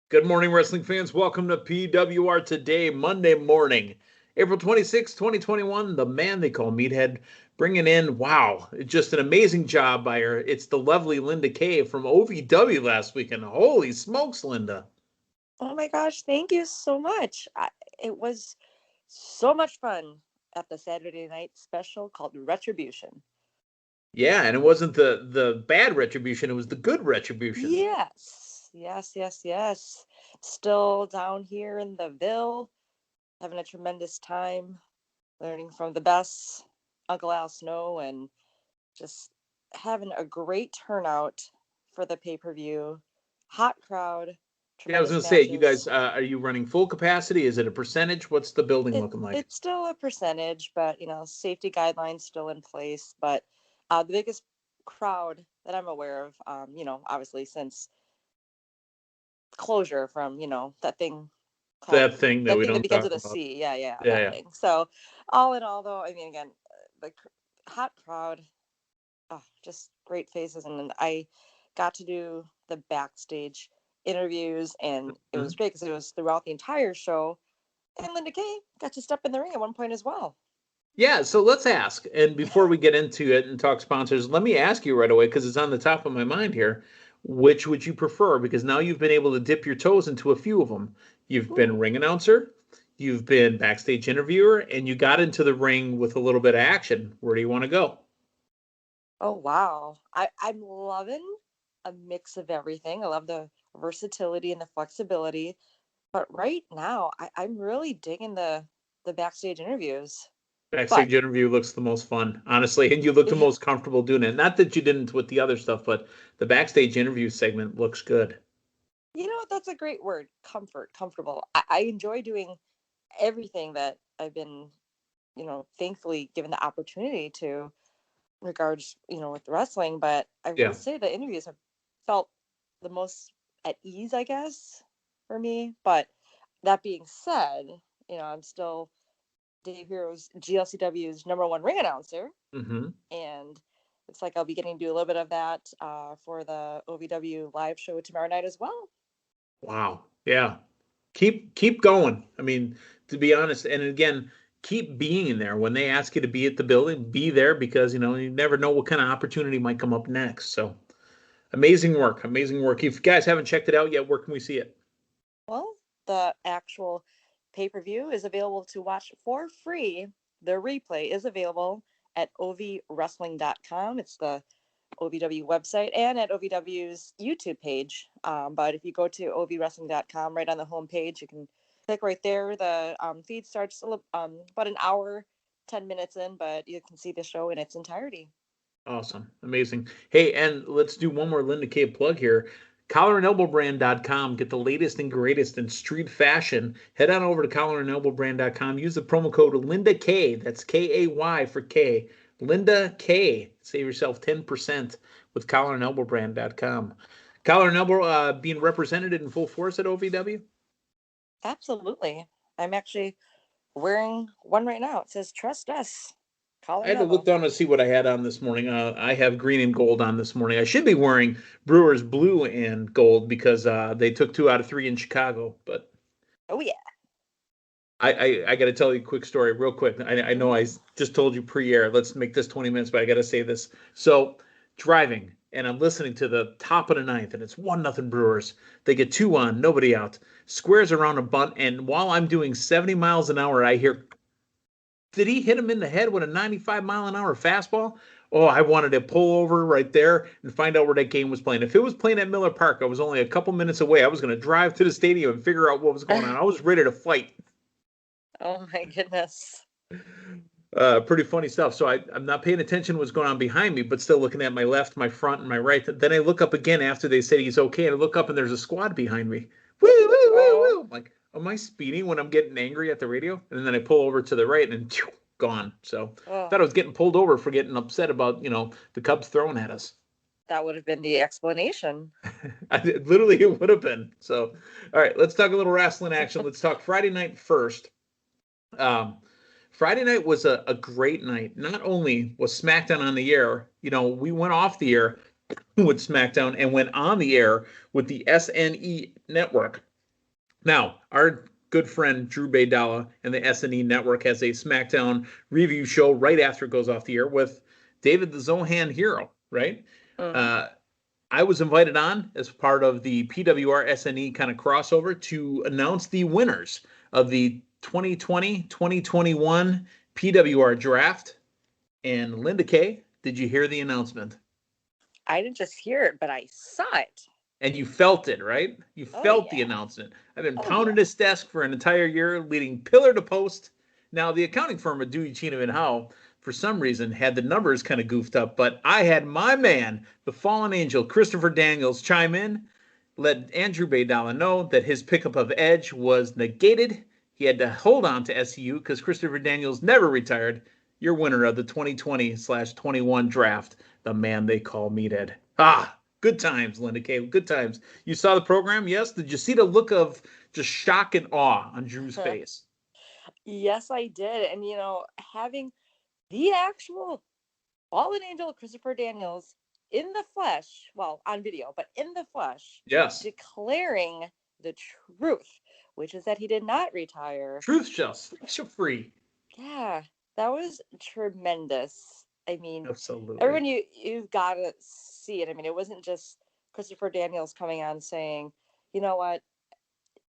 Good morning, wrestling fans. Welcome to PWR Today, Monday morning, April 26, 2021. The man they call Meathead bringing in, wow, just an amazing job by her. It's the lovely Linda Kay from OVW last weekend. Holy smokes, Linda. Oh my gosh, thank you so much. It was so much fun at the Saturday night special called Retribution. Yeah, and it wasn't the bad retribution, it was the good retribution. Yes. Still down here in the Ville, having a tremendous time, learning from the best, Uncle Al Snow, and just having a great turnout for the pay-per-view. Hot crowd, Yeah, I was tremendous going to say, you guys, matches. are you running full capacity? Is it a percentage? What's the building It looking like? it's still a percentage, but safety guidelines still in place. But the biggest crowd that I'm aware of, obviously since closure from called That thing that that we thing that don't begins talk with a about. C. Yeah, Yeah, that yeah. thing. So all in all, though, I mean, again, the hot crowd, oh, just great faces, and then I got to do the backstage interviews, and it was Mhm. great because it was throughout the entire show. And Linda Kay got to step in the ring at one point as well. Yeah, so let's ask. And before we get into it and talk sponsors, let me ask you right away because it's on the top of my mind here. Which would you prefer? Because now you've been able to dip your toes into a few of them. You've been Ooh. ring announcer, you've been backstage interviewer, and you got into the ring with a little bit of action. Where do you want to go? Oh wow. I'm loving a mix of everything. I love the versatility and the flexibility. But right now I'm really digging the backstage interviews. But Backstage interview looks the most fun, honestly, and you look the most comfortable doing it. Not that you didn't with the other stuff, but the backstage interview segment looks good. you know what, that's a great word. Comfortable. I enjoy doing everything that I've been, thankfully given the opportunity to regards, with wrestling. But I will Yeah. say the interviews have felt the most at ease, I guess, for me. But that being said, I'm still Dave Hero's GLCW's number one ring announcer, Hmm. and it's like I'll be getting to do a little bit of that for the OVW live show tomorrow night as well. Wow. Yeah. Keep going. I mean, to be honest, and again, keep being in there. When they ask you to be at the building, be there because you never know what kind of opportunity might come up next. So amazing work. Amazing work. If you guys haven't checked it out yet, where can we see it? Well, the actual pay per view is available to watch for free. The replay is available at ovwrestling.com. It's the OVW website and at OVW's YouTube page. But if you go to ovwrestling.com, right on the home page, you can click right there. The feed starts about an hour, 10 minutes in, but you can see the show in its entirety. Awesome. Amazing. Hey, and let's do one more Linda K plug here. Collarandelbowbrand.com. Get the latest and greatest in street fashion. Head on over to collarandelbowbrand.com. Use the promo code Linda K. That's Kay for K. Linda K. Save yourself 10% with collarandelbowbrand.com. Collar and Elbow being represented in full force at OVW. Absolutely. I'm actually wearing one right now. It says "Trust Us." I Collar and had to look elbow. down to see what I had on this morning. I have green and gold on this morning. I should be wearing Brewers blue and gold because they took 2 out of 3 in Chicago. But Oh yeah. I got to tell you a quick story, real quick. I know I Mm. just told you pre-air. Let's make this 20 minutes, but I got to say this. So driving and I'm listening to the top of the ninth, and it's 1-0 Brewers. They get 2 on, nobody out. Squares around a bunt, and while I'm doing 70 miles an hour, I hear, did he hit him in the head with a 95-mile-an-hour fastball? Oh, I wanted to pull over right there and find out where that game was playing. If it was playing at Miller Park, I was only a couple minutes away. I was going to drive to the stadium and figure out what was going on. I was ready to fight. Oh my goodness. Pretty funny stuff. So I'm not paying attention to what's going on behind me, but still looking at my left, my front, and my right. Then I look up again after they said he's okay, and I look up and there's a squad behind me. Woo, woo, woo, Oh. woo. I'm like, am I speeding when I'm getting angry at the radio? And then I pull over to the right and gone. So I Oh. thought I was getting pulled over for getting upset about, the Cubs throwing at us. That would have been the explanation. Literally, it would have been. So, all right, let's talk a little wrestling action. Let's talk Friday night first. Um, Friday night was a great night. Not only was SmackDown on the air, we went off the air with SmackDown and went on the air with the SNE network. Now, our good friend Drew Baydala and the S&E Network has a SmackDown review show right after it goes off the air with David the Zohan Hero, right? Mhm. I was invited on as part of the PWR SNE kind of crossover to announce the winners of the 2020-2021 PWR Draft. And Linda Kay, did you hear the announcement? I didn't just hear it, but I saw it. And you felt it, right? You Oh felt the yeah. announcement. I've been Oh pounding yeah. this desk for an entire year, leading pillar to post. Now, the accounting firm of Dewey, Chino, and Howe, for some reason, had the numbers kind of goofed up, but I had my man, the fallen angel, Christopher Daniels, chime in, let Andrew Baydala know that his pickup of Edge was negated. He had to hold on to SCU because Christopher Daniels never retired. Your winner of the 2020/21 draft, the man they call Meathead. Ah, good times, Linda Kay. Good times. You saw the program, yes? Did you see the look of just shock and awe on Drew's face? Yes, I did. And having the actual fallen angel Christopher Daniels in the flesh, well, on video, but in the flesh, Yes. declaring the truth, which is that he did not retire. Truth shall free. Yeah, that was tremendous. I mean, Absolutely. everyone, you've got to see it. I mean, it wasn't just Christopher Daniels coming on saying, you know what,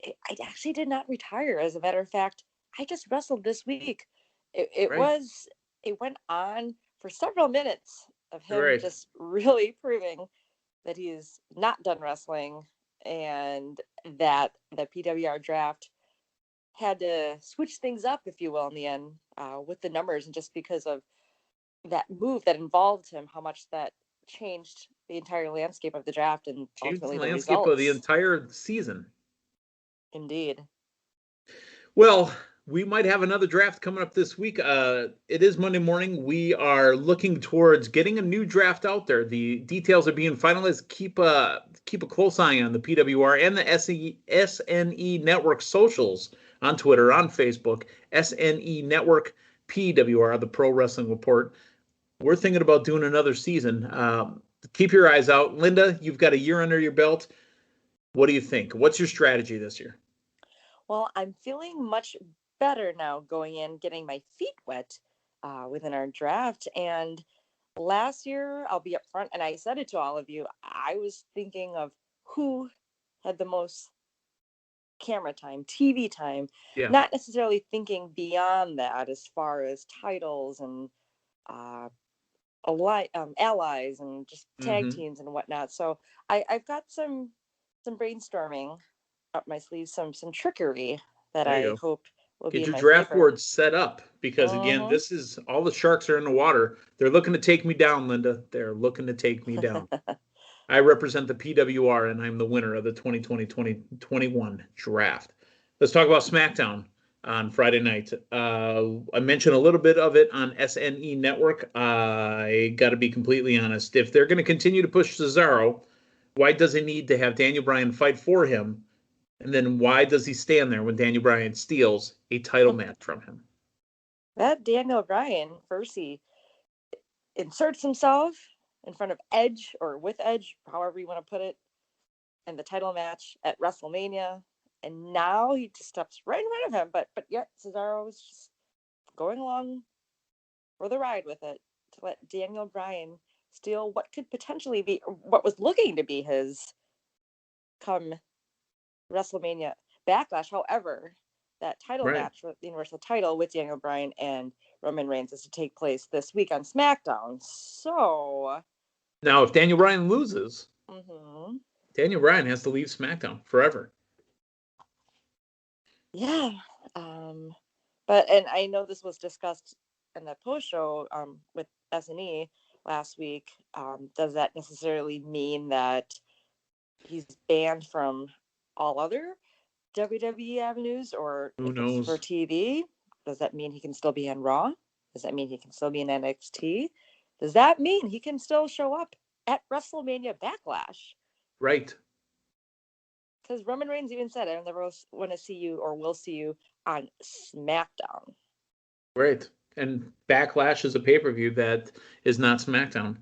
I actually did not retire. As a matter of fact, I just wrestled this week. It Right. was, it went on for several minutes of him Right. just really proving that he is not done wrestling and that the PWR draft had to switch things up, if you will, in the end with the numbers, and just because of that move that involved him, how much that changed the entire landscape of the draft and Changed the ultimately the landscape of the results. entire season. Indeed. Well, we might have another draft coming up this week. It is Monday morning. We are looking towards getting a new draft out there. The details are being finalized. Keep a close eye on the PWR and the SNE Network socials on Twitter, on Facebook. SNE Network, PWR, the Pro Wrestling Report. We're thinking about doing another season. Keep your eyes out. Linda, you've got a year under your belt. What do you think? What's your strategy this year? Well, I'm feeling much better now going in, getting my feet wet within our draft. And last year, I'll be upfront, and I said it to all of you, I was thinking of who had the most camera time, TV time, Yeah. not necessarily thinking beyond that as far as titles and uh, allies and just tag Mm-hmm. teams and whatnot. So I've got some brainstorming up my sleeve, some trickery that There you I go. hope will be Get in your my draft favor. board set up because again, Mm-hmm. this is all the sharks are in the water. They're looking to take me down, Linda. They're looking to take me down. I represent the PWR and I'm the winner of the 2020-2021 draft. Let's talk about SmackDown on Friday night. I mentioned a little bit of it on SNE Network. I got to be completely honest. If they're going to continue to push Cesaro, why does he need to have Daniel Bryan fight for him? And then why does he stand there when Daniel Bryan steals a title match from him? That Daniel Bryan, first he inserts himself in front of Edge or with Edge, however you want to put it, in the title match at WrestleMania. And now he just steps right in front of him. But yet Cesaro was just going along for the ride with it to let Daniel Bryan steal what could potentially be, what was looking to be his come WrestleMania Backlash. However, that title Right. match for the Universal title with Daniel Bryan and Roman Reigns is to take place this week on SmackDown. So, Now, if Daniel Bryan loses, mm-hmm. Daniel Bryan has to leave SmackDown forever. Yeah. But, and I know this was discussed in the post show with S&E last week. Does that necessarily mean that he's banned from all other WWE avenues, or Who if it's for knows? TV, does that mean he can still be on Raw? Does that mean he can still be in NXT? Does that mean he can still show up at WrestleMania Backlash? Right. Because Roman Reigns even said, I never want to see you or will see you on SmackDown. Right. And Backlash is a pay-per-view that is not SmackDown.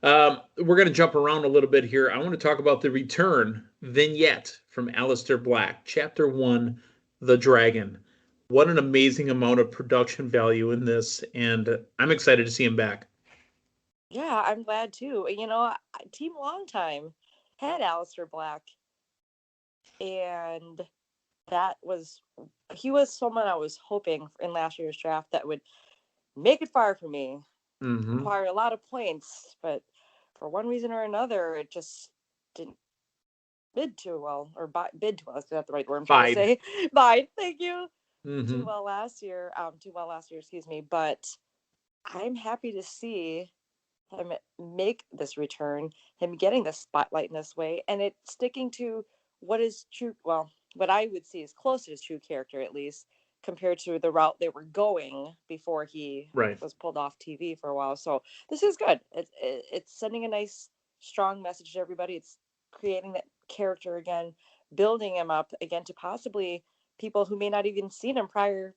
We're going to jump around a little bit here. I want to talk about the return vignette from Aleister Black, Chapter 1, The Dragon. What an amazing amount of production value in this, and I'm excited to see him back. Yeah, I'm glad too. Team Longtime had Aleister Black, and he was someone I was hoping in last year's draft that would make it far for me, acquire a lot of points, but for one reason or another, it just didn't bid too well, or bid too well. Is that the right word I'm trying to say? Bide. Thank you. Too well last year. Excuse me. But I'm happy to see him make this return, him getting the spotlight in this way, and it sticking to what is true. Well, what I would see is close to his true character, at least compared to the route they were going before he was pulled off TV for a while. So this is good. It's sending a nice, strong message to everybody. It's creating that character again, building him up again to possibly people who may not even seen him prior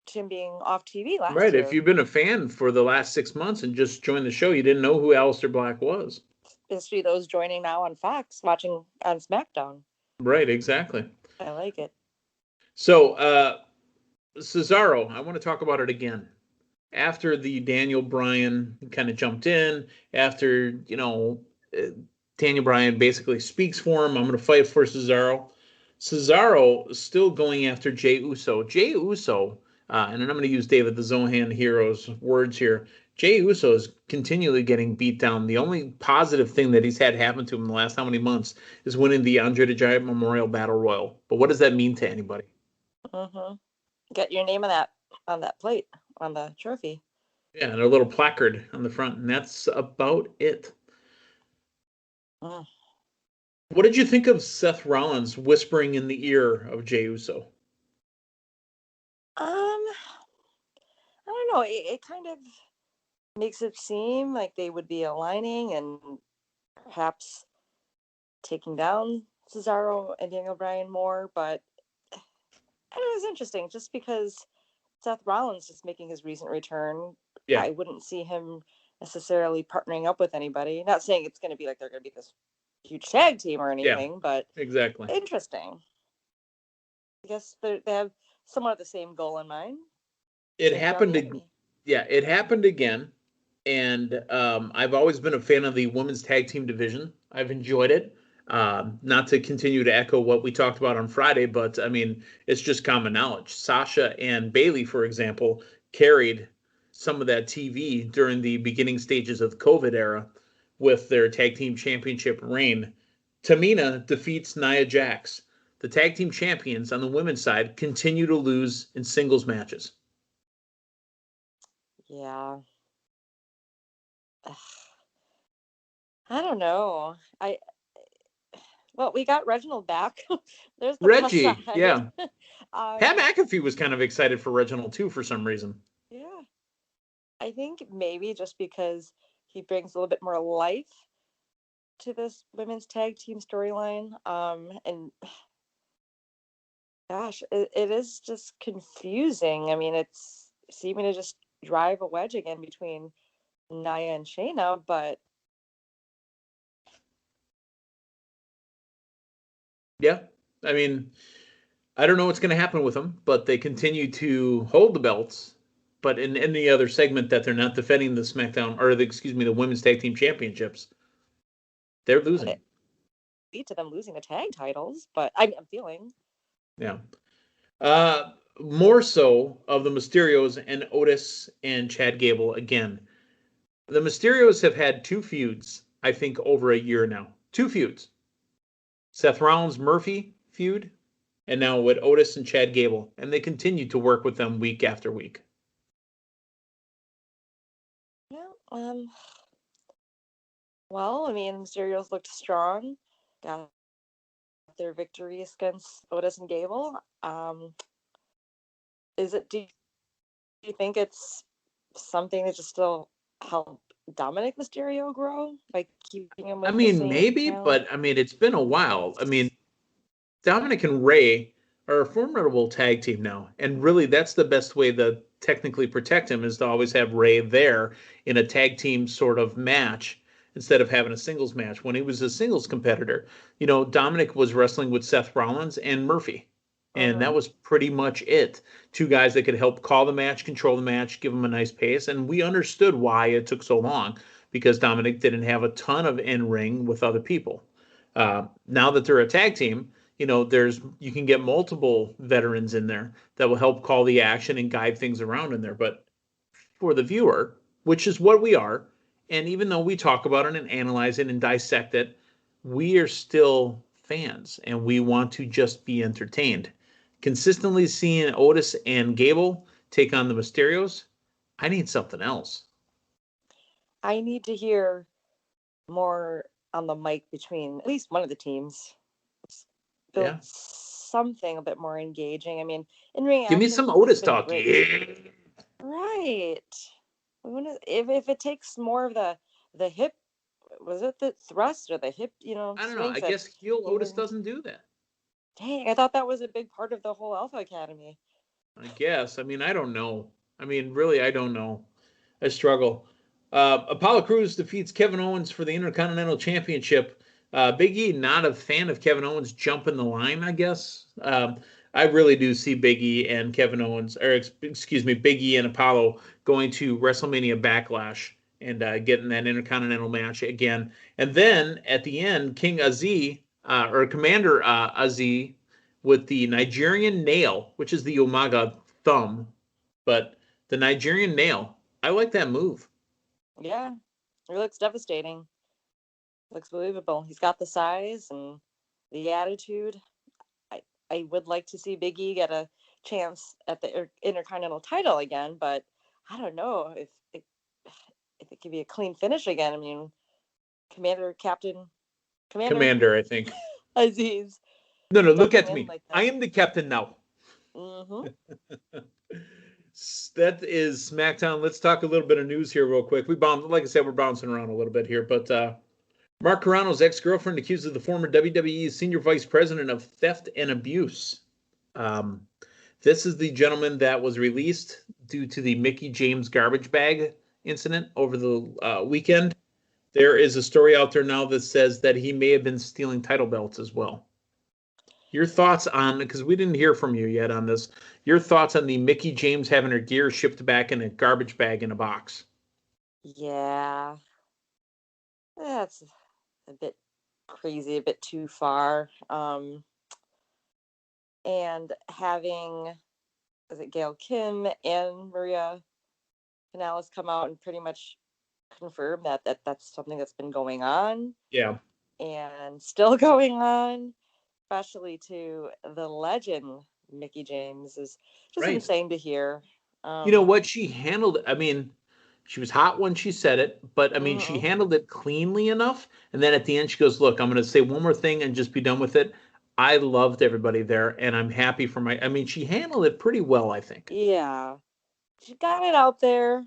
to him being off TV last year. Right. If you've been a fan for the last 6 months and just joined the show, you didn't know who Aleister Black was. Especially those joining now on Fox, watching on Smackdown. Right, exactly. I like it. So, Cesaro, I want to talk about it again. After the Daniel Bryan kind of jumped in, after, Daniel Bryan basically speaks for him, I'm going to fight for Cesaro. Cesaro is still going after Jey Uso. Jey Uso, and I'm going to use David the Zohan Hero's words here. Jey Uso is continually getting beat down. The only positive thing that he's had happen to him in the last how many months is winning the Andre the Giant Memorial Battle Royal. But what does that mean to anybody? Get your name on that plate, on the trophy. Yeah, and a little placard on the front, and that's about it. What did you think of Seth Rollins whispering in the ear of Jey Uso? I don't know. It kind of makes it seem like they would be aligning and perhaps taking down Cesaro and Daniel Bryan more, but it was interesting just because Seth Rollins is making his recent return. Yeah. I wouldn't see him necessarily partnering up with anybody. Not saying it's going to be like they're going to be this huge tag team or anything, but exactly interesting. I guess they have somewhat the same goal in mind. It happened again. And I've always been a fan of the women's tag team division. I've enjoyed it. Not to continue to echo what we talked about on Friday, but I mean, it's just common knowledge. Sasha and Bayley, for example, carried some of that TV during the beginning stages of the COVID era with their tag team championship reign. Tamina defeats Nia Jax. The tag team champions on the women's side continue to lose in singles matches. Yeah. I don't know. Well, we got Reginald back. There's the Reggie, yeah. Pat McAfee was kind of excited for Reginald too for some reason. Yeah. I think maybe just because he brings a little bit more life to this women's tag team storyline. And gosh, it is just confusing. I mean, it's seeming to just drive a wedge again between Nia and Shayna, but yeah, I mean, I don't know what's going to happen with them, but they continue to hold the belts. But in any other segment that they're not defending the SmackDown or the women's tag team championships, they're losing. It lead to them losing the tag titles, but I'm feeling. Yeah. More so of the Mysterios and Otis and Chad Gable again. The Mysterios have had 2 feuds, I think, over a year now. 2 feuds. Seth Rollins Murphy feud, and now with Otis and Chad Gable, and they continue to work with them week after week. Yeah. Well, I mean, Mysterios looked strong. Got their victories against Otis and Gable. Do you think it's something that just still help Dominic Mysterio grow by keeping him with maybe, talent? but I mean, it's been a while. I mean, Dominic and Ray are a formidable tag team now, and really that's the best way to technically protect him is to always have Ray there in a tag team sort of match instead of having a singles match. When he was a singles competitor, Dominic was wrestling with Seth Rollins and Murphy. And that was pretty much it. Two guys that could help call the match, control the match, give them a nice pace. And we understood why it took so long, because Dominic didn't have a ton of in-ring with other people. Now that they're a tag team, you can get multiple veterans in there that will help call the action and guide things around in there. But for the viewer, which is what we are, and even though we talk about it and analyze it and dissect it, we are still fans and we want to just be entertained. Consistently seeing Otis and Gable take on the Mysterios, I need something else. I need to hear more on the mic between at least one of the teams. Build something a bit more engaging. I mean, in-ring give me some Otis talk. Yeah. Right. If it takes more of the hip, was it the thrust or the hip, I don't know. I guess heel Otis doesn't do that. Dang, I thought that was a big part of the whole Alpha Academy. I guess. I mean, I don't know. I mean, really, I don't know. I struggle. Apollo Crews defeats Kevin Owens for the Intercontinental Championship. Big E, not a fan of Kevin Owens jumping the line, I guess. I really do see Big E and Kevin Owens, or excuse me, Big E and Apollo going to WrestleMania Backlash and getting that Intercontinental match again. And then at the end, King Aziz, or Commander Aziz, with the Nigerian nail, which is the Umaga thumb, but the Nigerian nail. I like that move. Yeah, it looks devastating. Looks believable. He's got the size and the attitude. I would like to see Big E get a chance at the Intercontinental title again, but I don't know if it could be a clean finish again. I mean, Commander, I think. Aziz. No, look at me. Like I am the captain now. Mm-hmm. That is SmackDown. Let's talk a little bit of news here real quick. Like I said, we're bouncing around a little bit here, but Mark Carrano's ex-girlfriend accused of the former WWE Senior Vice President of theft and abuse. This is the gentleman that was released due to the Mickie James garbage bag incident over the weekend. There is a story out there now that says that he may have been stealing title belts as well. Your thoughts on, because we didn't hear from you yet on this, your thoughts on the Mickie James having her gear shipped back in a garbage bag in a box? Yeah. That's a bit crazy, a bit too far. And having, is it Gail Kim and Maria Kanellis come out and pretty much confirm that that's something that's been going on. Yeah. And still going on, especially to the legend Mickie James, is just insane to hear. You know what? She handled it. I mean, she was hot when she said it, but I mean, she handled it cleanly enough. And then at the end, she goes, look, I'm going to say one more thing and just be done with it. I loved everybody there, and I'm happy for I mean, she handled it pretty well, I think. Yeah. She got it out there,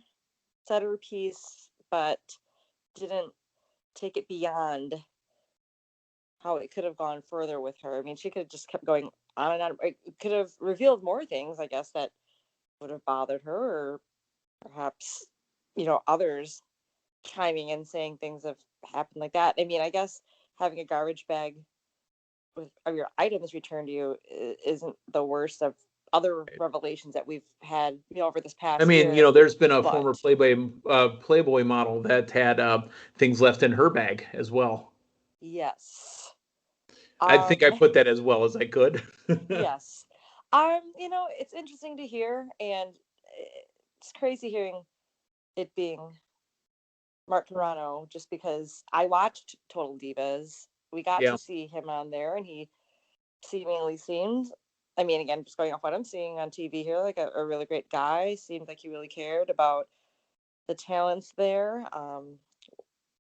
said her piece, but didn't take it beyond how it could have gone further with her. I mean, she could have just kept going on and on. It could have revealed more things, I guess, that would have bothered her, or perhaps, others chiming in saying things have happened like that. I mean, I guess having a garbage bag with your items returned to you isn't the worst of other revelations that we've had, over this past year. I mean, there's been a former Playboy model that had things left in her bag as well. Yes. I think I put that as well as I could. Yes. It's interesting to hear, and it's crazy hearing it being Mark Carrano, just because I watched Total Divas. We got to see him on there, and he seemingly seemed, I mean, again, just going off what I'm seeing on TV here, like a really great guy. Seemed like he really cared about the talents there.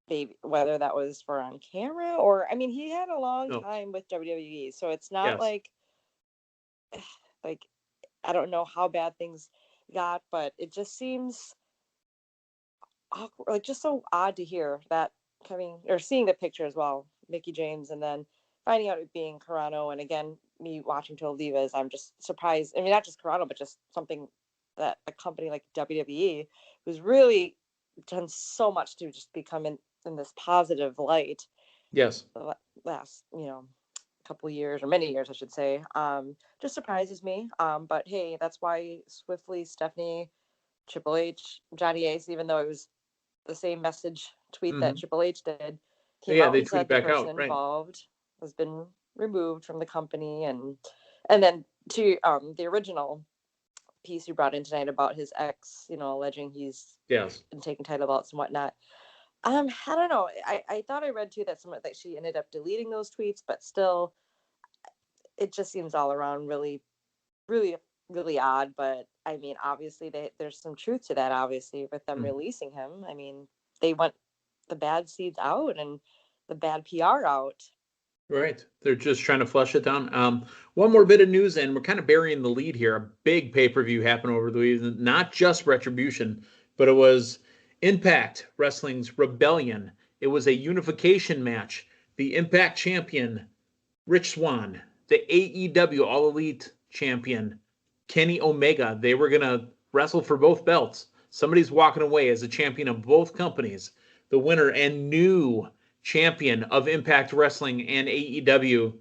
Maybe whether that was for on camera or, I mean, he had a long time with WWE, so it's not like I don't know how bad things got, but it just seems awkward, like just so odd to hear that coming, or seeing the picture as well, Mickie James, and then finding out it being Carrano. And again, me watching Total Divas, I'm just surprised. I mean, not just Carrano, but just something that a company like WWE, who's really done so much to just become in this positive light. Yes. The last, couple years, or many years, I should say, just surprises me. But hey, that's why Swiftly, Stephanie, Triple H, Johnny Ace, even though it was the same message tweet that Triple H did, came out they and said tweet the back out, person right? involved has been removed from the company, and then to the original piece you brought in tonight about his ex, alleging he's been taking title belts and whatnot. I don't know. I thought I read too that she ended up deleting those tweets, but still, it just seems all around really, really, really odd. But I mean, obviously, there's some truth to that. Obviously, with them releasing him, I mean, they want the bad seeds out and the bad PR out. Right. They're just trying to flush it down. One more bit of news, and we're kind of burying the lead here. A big pay-per-view happened over the weekend, not just Retribution, but it was Impact Wrestling's Rebellion. It was a unification match. The Impact champion, Rich Swann, the AEW All Elite champion, Kenny Omega. They were going to wrestle for both belts. Somebody's walking away as a champion of both companies. The winner and new champion of Impact Wrestling and AEW,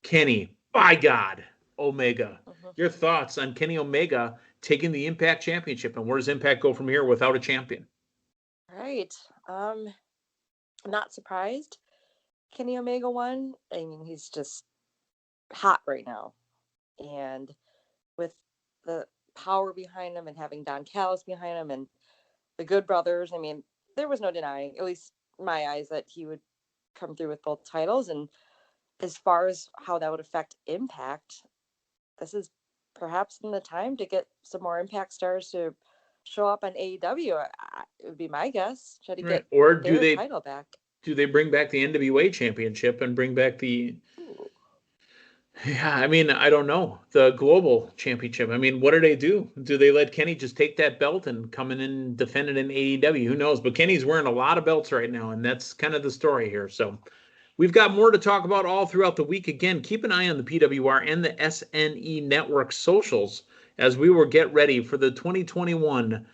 Kenny, by God, Omega. Your thoughts on Kenny Omega taking the Impact Championship, and where does Impact go from here without a champion? Right. Not surprised. Kenny Omega won. I mean, he's just hot right now. And with the power behind him and having Don Callis behind him and the Good Brothers, I mean, there was no denying, at least in my eyes, that he would come through with both titles. And as far as how that would affect Impact, this is perhaps in the time to get some more Impact stars to show up on AEW. It would be my guess. Try to get their title back. Do they bring back the NWA championship and bring back the... Yeah, I mean, I don't know. The global championship. I mean, what do they do? Do they let Kenny just take that belt and come in and defend it in AEW? Who knows? But Kenny's wearing a lot of belts right now, and that's kind of the story here. So we've got more to talk about all throughout the week. Again, keep an eye on the PWR and the SNE Network socials as we will get ready for the 2021-2022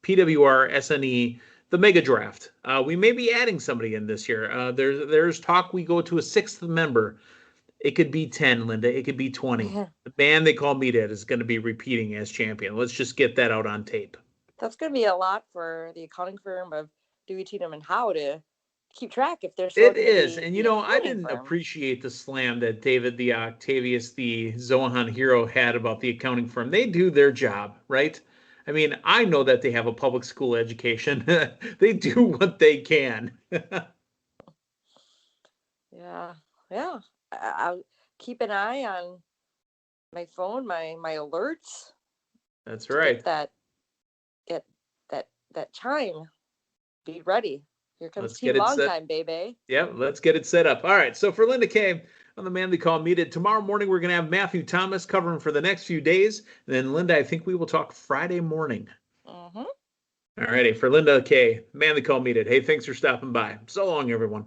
PWR SNE, the Mega Draft. We may be adding somebody in this year. There's talk we go to a sixth member. It could be 10, Linda. It could be 20. Yeah. The man they call Meathead is going to be repeating as champion. Let's just get that out on tape. That's going to be a lot for the accounting firm of Dewey, Cheatham, and Howe to keep track if they're It is. And, I didn't appreciate the slam that David the Octavius, the Zohan hero, had about the accounting firm. They do their job, right? I mean, I know that they have a public school education. They do what they can. Yeah. I'll keep an eye on my phone, my alerts. That's right. Get that chime. Be ready. Here comes Team Long Time, baby. Yeah, let's get it set up. All right. So for Linda Kay, on the man they call Meathead, tomorrow morning we're going to have Matthew Thomas covering for the next few days. And then Linda, I think we will talk Friday morning. All righty. For Linda Kay, man they call Meathead. Hey, thanks for stopping by. So long, everyone.